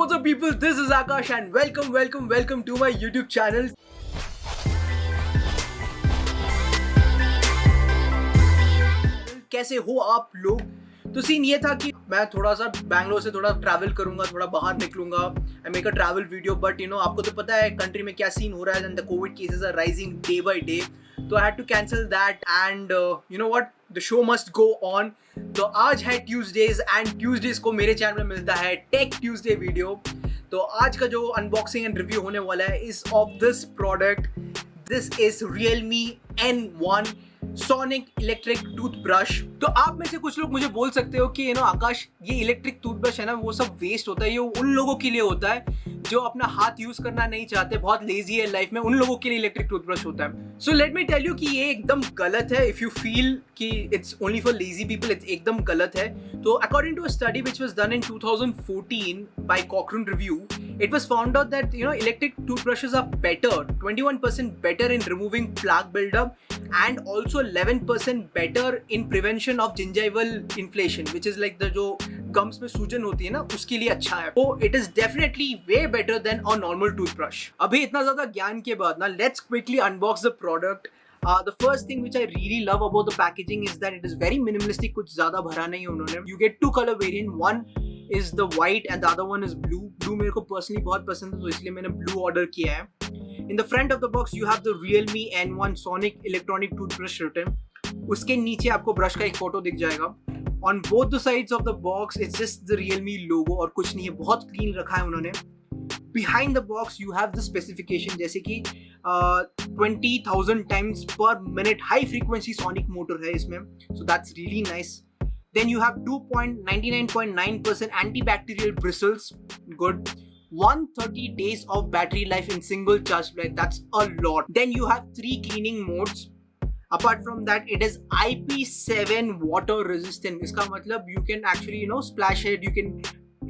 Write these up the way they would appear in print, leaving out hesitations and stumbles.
what's up people, this is Akash and welcome to my YouTube channel. कैसे हो आप लोग? तो सीन ये था कि मैं थोड़ा सा बैंगलोर से थोड़ा ट्रैवल करूंगा, थोड़ा बाहर निकलूंगा, I make a travel video, but आपको तो पता है कंट्री में क्या सीन हो रहा है, and the Covid cases are rising day by day. तो I had to cancel that and you know what, the show must go on. तो आज है ट्यूसडेज एंड ट्यूसडेज को मेरे चैनल में मिलता है टेक ट्यूसडे वीडियो. तो आज का जो अनबॉक्सिंग एंड रिव्यू होने वाला है is of this product. This is Realme N1 sonic electric toothbrush. तो आप में से कुछ लोग मुझे बोल सकते हो कि आकाश, ये इलेक्ट्रिक टूथब्रश है ना, वो सब वेस्ट होता है, ये उन लोगों के लिए होता है जो अपना हाथ यूज करना नहीं चाहते, बहुत लेजी है लाइफ में, उन लोगों के लिए इलेक्ट्रिक टूथब्रश होता है. So let me tell you कि ये एकदम गलत है. इफ यू फील कि it's only for lazy people, it's एकदम गलत है. तो according to a study which was done in 2014 by Cochrane Review, it was found out that electric toothbrushes are better, 21% better in removing plaque buildup and also 11% better in prevention of gingival inflammation, which is like the जो gums में सूजन होती है ना, उसके लिए अच्छा है. तो it is definitely way better than a normal toothbrush. अभी इतना ज़्यादा ज्ञान के बाद ना, let's quickly unbox the product. The first thing which I really love about the packaging is that it is very minimalistic. कुछ ज़्यादा भरा नहीं है उन्होंने. You get two color variant. One is the white and the other one is blue. Blue मेरे को personally बहुत पसंद है, तो इसलिए मैंने blue order किया है. In the front of the box you have the Realme N1 Sonic Electronic Toothbrush written. उसके नीचे आपको ब्रश का एक फोटो दिख जाएगा. On both the sides of the box it's just the Realme logo और कुछ नहीं है. बहुत clean रखा है उन्होंने. Behind the box you have the specification, जैसे कि 20,000 times per minute high frequency sonic motor है इसमें. So that's really nice. Then you have 99.9% antibacterial bristles. Good. 130 days of battery life in single charge. That's a lot. Then you have 3 cleaning modes. Apart from that, it is IP7 water resistant. इसका मतलब you can actually splash it. You can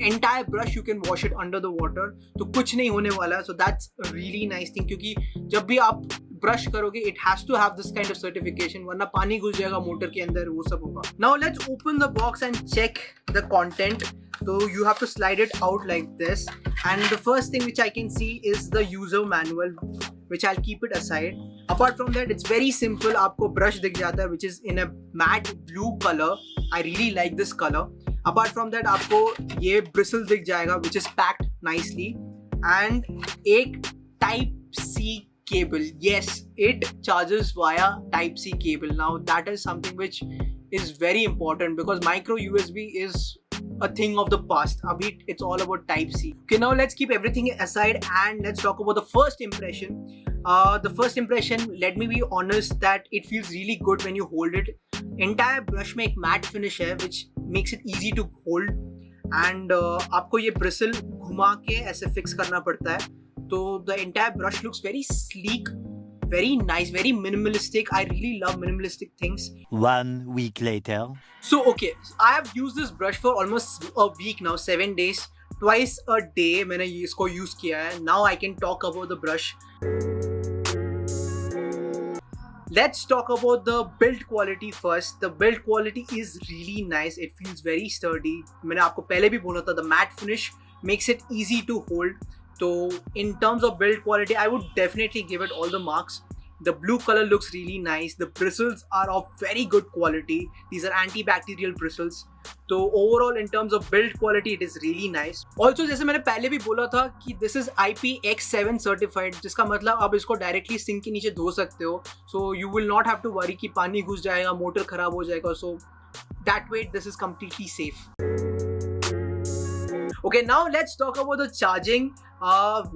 entire brush you can wash it under the water. तो कुछ नहीं होने वाला. So that's a really nice thing, क्योंकि जब भी आप ब्रश करोगे it has to have this kind of certification, वरना पानी घुस जाएगा मोटर के अंदर, वो सब होगा. Now let's open the box and check the content. So you have to slide it out like this, and the first thing which I can see is the user manual, which I'll keep it aside. Apart from that, it's very simple. आपको brush दिख जाता है which is in a matte blue color. I really like this color. Apart from that, आपको ये bristle दिख जाएगा which is packed nicely, and एक Type C cable. Yes, it charges via Type C cable. Now that is something which is very important because micro USB is a thing of the past. Abhi it's all about Type C. Okay, now let's keep everything aside and let's talk about the first impression. The first impression, let me be honest, that it feels really good when you hold it. Entire brush में एक matte finish है which makes it easy to hold, and आपको ये bristle घुमा के ऐसे fix करना पड़ता है. तो the entire brush looks very sleek, very nice, very minimalistic. I really love minimalistic things. 1 week later. So okay, I have used this brush for almost a week now, 7 days. Twice a day मैंने इसको use किया है. Now I can talk about the brush. Let's talk about the build quality first. The build quality is really nice. It feels very sturdy. मैंने आपको पहले भी बोला था, the matte finish makes it easy to hold. So in terms of build quality, I would definitely give it all the marks. The blue color looks really nice. The bristles are of very good quality. These are antibacterial bristles. So overall in terms of build quality, it is really nice. Also, जैसे मैंने पहले भी बोला था कि this is IPX7 certified, जिसका मतलब आप इसको directly sink के नीचे धो सकते हो. So you will not have to worry कि पानी घुस जाएगा, मोटर खराब हो जाएगा. So that way this is completely safe. Okay, now let's talk about the charging.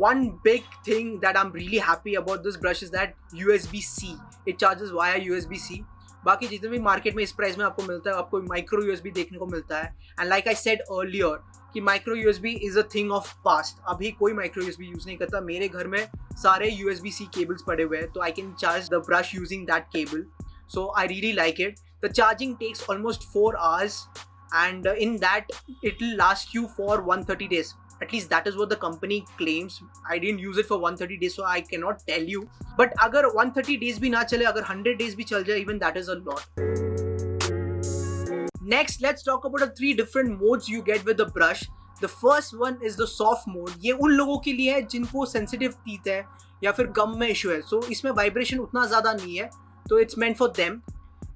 One big thing that I'm really happy about this brush is that USB-C. It charges via USB-C. बाकी जितने भी market में इस price में आपको मिलता है, आपको माइक्रो USB देखने को मिलता है. And like I said earlier कि micro USB is a thing of past. अभी कोई माइक्रो USB यूज नहीं करता. मेरे घर में सारे USB-C cables पड़े हुए हैं, तो I can charge the brush using that cable. So I really like it. The charging takes almost 4 hours. And in that it will last you for 130 days. At least that is what the company claims. I didn't use it for 130 days, so I cannot tell you. But अगर 130 days भी ना चले, अगर 100 days भी चल जाए, even that is a lot. Next, let's talk about the 3 different modes you get with the brush. The first one is the soft mode. ये उन लोगों के लिए है जिनको सेंसिटिव टीथ है या फिर गम में इशू है, सो इसमें वाइब्रेशन उतना ज़्यादा नहीं है, तो it's meant for them.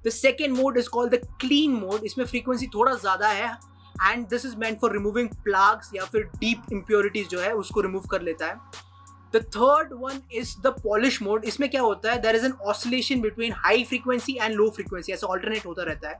The second mode is called the clean mode. इसमें फ्रीक्वेंसी थोड़ा ज़्यादा है and this is meant for removing plugs या फिर डीप इम्प्योरिटीज जो है उसको रिमूव कर लेता है. The third one is the polish mode. इसमें क्या होता है, there is an oscillation between high frequency and low frequency, ऐसा ऑल्टरनेट होता रहता है.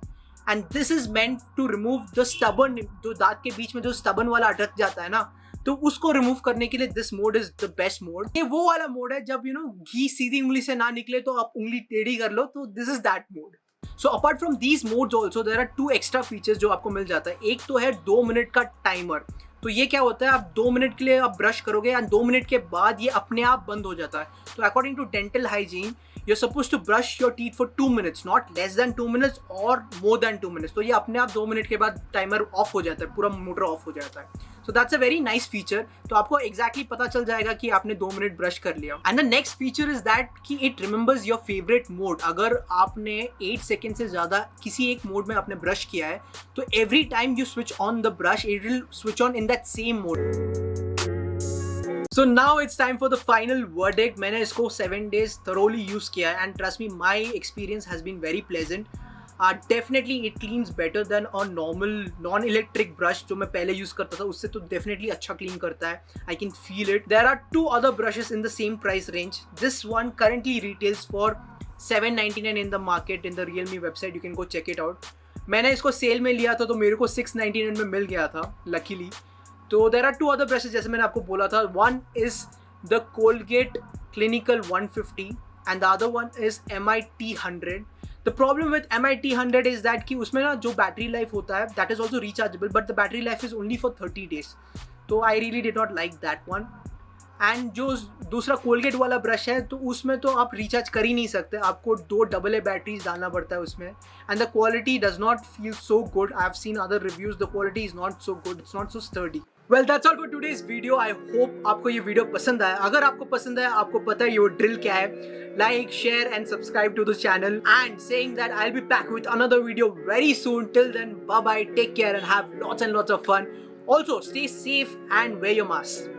And this is meant to remove the stubborn, जो दांत के बीच में जो स्टबर्न वाला अटक जाता है ना, तो उसको रिमूव करने के लिए this mode is the best mode. ये वो वाला मोड है जब घी सीधी उंगली से ना निकले तो आप उंगली टेढ़ी कर लो, तो this is that mode. So apart from these modes also there are 2 extra features जो आपको मिल जाता है. एक तो है 2 मिनट का टाइमर. तो ये क्या होता है, आप 2 मिनट के लिए आप ब्रश करोगे एंड 2 मिनट के बाद ये अपने आप बंद हो जाता है. तो according to dental hygiene you're supposed to brush your teeth for 2 minutes, not less than 2 minutes or more than 2 minutes. तो ये अपने आप 2 मिनट के बाद टाइमर ऑफ हो जाता है, पूरा मोटर ऑफ हो जाता है. So that's a very nice feature. तो आपको exactly पता चल जाएगा कि आपने 2 मिनट ब्रश कर लिया. And the next feature is that कि it remembers your favorite mode. अगर आपने 8 सेकेंड से ज़्यादा किसी एक मोड में आपने ब्रश किया है, तो every time you switch on the brush, it will switch on in that same mode. So now it's time for the final verdict. मैंने इसको 7 days thoroughly use किया है and trust me, my experience has been very pleasant. Definitely it cleans better than a normal non-electric brush जो मैं पहले use करता था, उससे तो definitely अच्छा clean करता है. I can feel it. There are 2 other brushes in the same price range. This one currently retails for $799 in the market in the Realme website. You can go check it out. मैंने इसको cell में लिया था तो मेरे को $699 में मिल गया था luckily. तो देर आर 2 अदर ब्रशेज जैसे मैंने आपको बोला था. One is the Colgate clinical 150 and the other one is MIT 100. The problem with MIT 100 is that कि उसमें ना जो बैटरी लाइफ होता है that is also rechargeable, but the battery life is only for 30 days. तो I really did not like that one. And जो दूसरा Colgate वाला ब्रश है तो उसमें तो आप रिचार्ज कर ही नहीं सकते, आपको 2 AA बैटरीज डालना पड़ता है उसमें. And the quality does not feel so good. I have seen other reviews, the quality is not so good, it's not so sturdy. Well, that's all for today's video. I hope आपको ये video पसंद आया. अगर आपको पसंद आया, आपको पता है ये ड्रिल क्या है. Like, share and subscribe to the channel. And saying that I'll be back with another video very soon. Till then, bye bye, take care and have lots and lots of fun. Also, stay safe and wear your mask.